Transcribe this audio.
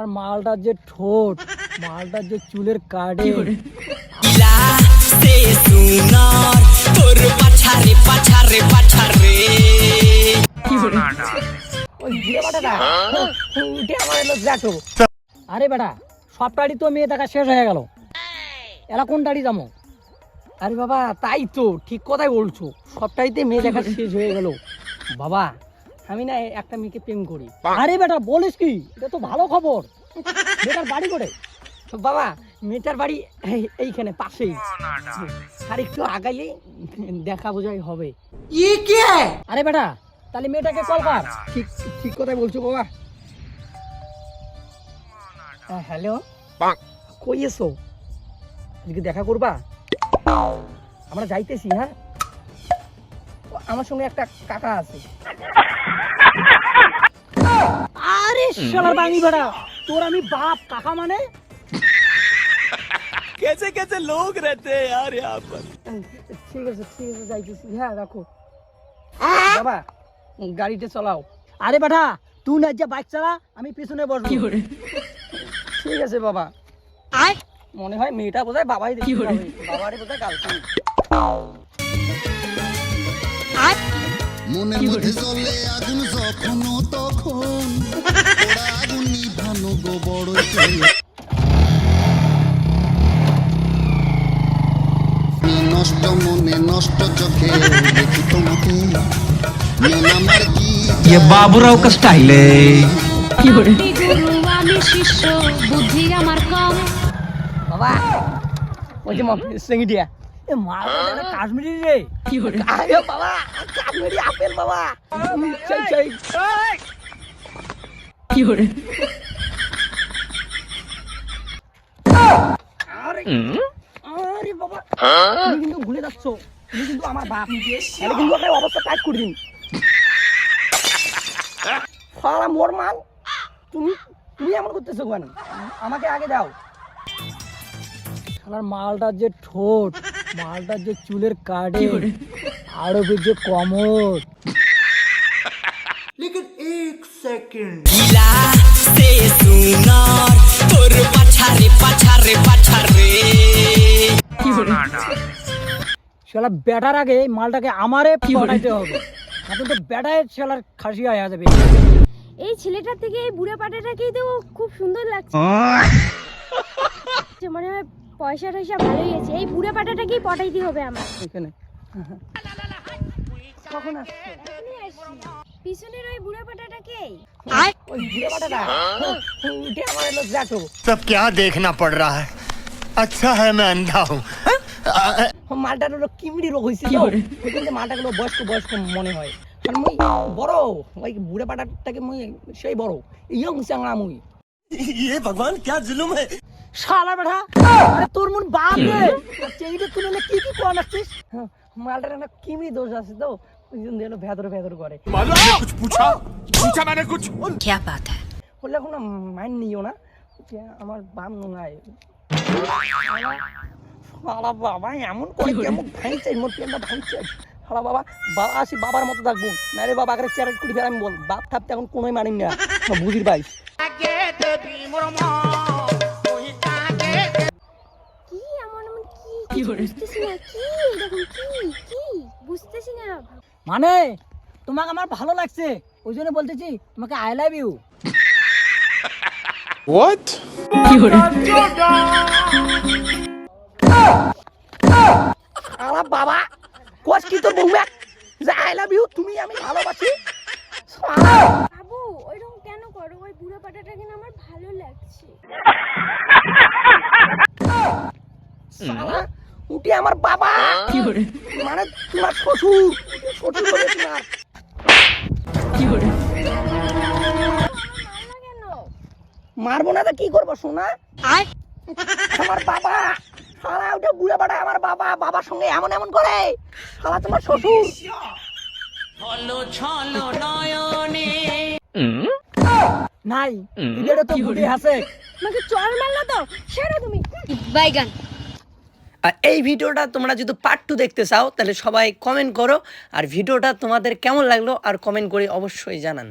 আর মালটার যে ঠোঁট, মালটার যে চুলের কাটে, আরে বেটা সব টাড়ি তো মেয়ে দেখা শেষ হয়ে গেল, এরা কোন টাড়ি যাবো? আরে বাবা তাই তো ঠিক কথাই বলছো, সবটাইতে মেয়ে দেখা শেষ হয়ে গেল। বাবা আমি না একটা মেয়েকে প্রেম করি। আরে বেটা বলিস কি, এটা তো ভালো খবর। মেয়েটার বাড়ি করে? বাবা মেয়েটার বাড়ি এইখানে পাশেই, আর একটু আগাইলে দেখা বোঝাই হবে। আরে বেটা তাহলে মেয়েটাকে কল কর। ঠিক ঠিক কথাই বলছো বাবা। হ্যালো, কই এসো? আজকে দেখা করবা? আমরা যাইতেছি। হ্যাঁ আমার সঙ্গে একটা কাকা আছে। আরে শালার বাঙি বেটা, তোর আমি বাপ, কাকা মানে? कैसे कैसे लोग रहते हैं यार यहाँ पर। ঠিক আছে যাইতেছি। হ্যাঁ রাখো বাবা, গাড়িটা চালাও। আরে বেটা তুই না যা বাইক চালা, আমি পিছনে বসবো। ঠিক আছে বাবা। মনে হয় মেয়েটা বোধহয় বাবাই দেখি, বাবারে বোধহয় গার্লফ্রেন্ড। মনের মধ্যে জ্বলে আগুন যখন তখন ওরা আগুন নিভানো গো বড় নষ্ট মনে নষ্ট চোখে দেখি তোমাকে মন আমার কি ये बाबूराव का स्टाइल है। গুরু আমি শিষ্য, বুদ্ধি আমার কম। বাবা ওই যে সিঙ্গিডিয়া, এ মালটা কাশ্মীরি রে। আরে বাবা কাশ্মীরি আপেল বাবা। চাই আরে আরে বাবা তুমি কিন্তু ভুলে যাচ্ছ, তুমি কিন্তু আমার বাপ। তাহলে কিন্তু একটা অবস্থা কাজ করে দিন। সারা মোর মাল, তুমি তুমি এমন করতেছো কেন? আমাকে আগে দাও। শালার মালটার যে ঠোঁট, মালটার যে চুলের কাটে, আরো যে কমর। শালা ব্যাটার আগে মালটাকে আমারে পটাইতে হবে, এখন তো ব্যাটায় শালার খাসি হয়ে যাবে। এই ছেলেটার থেকে এই বুড়া পাটাটাকেই তো খুব সুন্দর লাগছে। মনে হয় পয়সা টয়সা ভালোই আছে, এই বুড়া পাটাটাকেই পটাইতে হবে আমার। এখানে কখন আসছে? পিছনের ওই বুড়া পাটাটাকে। ওই বুড়া পাটাটা উঠে আমার এলো যাটো। सब क्या देखना पड़ रहा है, अच्छा है मैं अंधा हूँ। মালটার হলো কিমড়ি রোগ হয়েছে তো, ওই জন্য মালটাগুলো বয়স্ক বয়স্ক মনে হয়। আর মুই বড় ওই বুড়া পাটাটাকে মুই সেই বড় ইয়ং চাংড়া মুই। ये भगवान क्या जुल्म है। শালা বেটা, আরে তোর মন বাপ রে, চেইটা তুই না কি কি কোয়া নাছিস? মালটার না কিমড়ি দোষ আছে তো, ওই জন্য এলো ভেদর করে। मालूम है कुछ पूछा मैंने कुछ। क्या बात है? বললে এখন মাইন নিও না, যে আমার বাপ নোংায়। শালা বাবা এমন করে কেমন ভাঙছে, মোর পেনটা ভাঙছে। শালা বাবা বাবা আসি বাবার মতো থাকবো, না রে বাবা আগে চ্যারেট করে ফের আমি বল বাপ থাকতে এখন কোনোই মানি না, বুঝির ভাই। কি এমন এমন কি বুঝতেছি না, কি এরকম কি বুঝতেছি না। মানে তোমাকে আমার ভালো লাগছে, ওই জন্য বলতেছি তোমাকে আই লাভ ইউ। What? আলা বাবা কোস কি তোর বউয়া যে আই লাভ ইউ, তুমি আমি ভালোবাসি। বাবু ওইরকম কেন করো? ওই বুড়া পাটাটাকে না আমার ভালো লাগছে। শালা উঠে আমার বাবা, মানে তোমার শ্বশুর করে তোমার। কেন মারবো না তো কি করবো শোনা? আমার বাবা শালা ওটা বুড়া বাড়া, আমার বাবা বাবার সঙ্গে এমন এমন করে। শালা তোমার শ্বশুর নাই এটা তো বুড়ি আছে। আমাকে চল মারলো তো, সেটা তুমি বাইগান। আর এই ভিডিওটা তোমরা যদি পার্ট 2 দেখতে চাও তাহলে সবাই কমেন্ট করো, আর ভিডিওটা তোমাদের কেমন লাগলো আর কমেন্ট করে অবশ্যই জানান।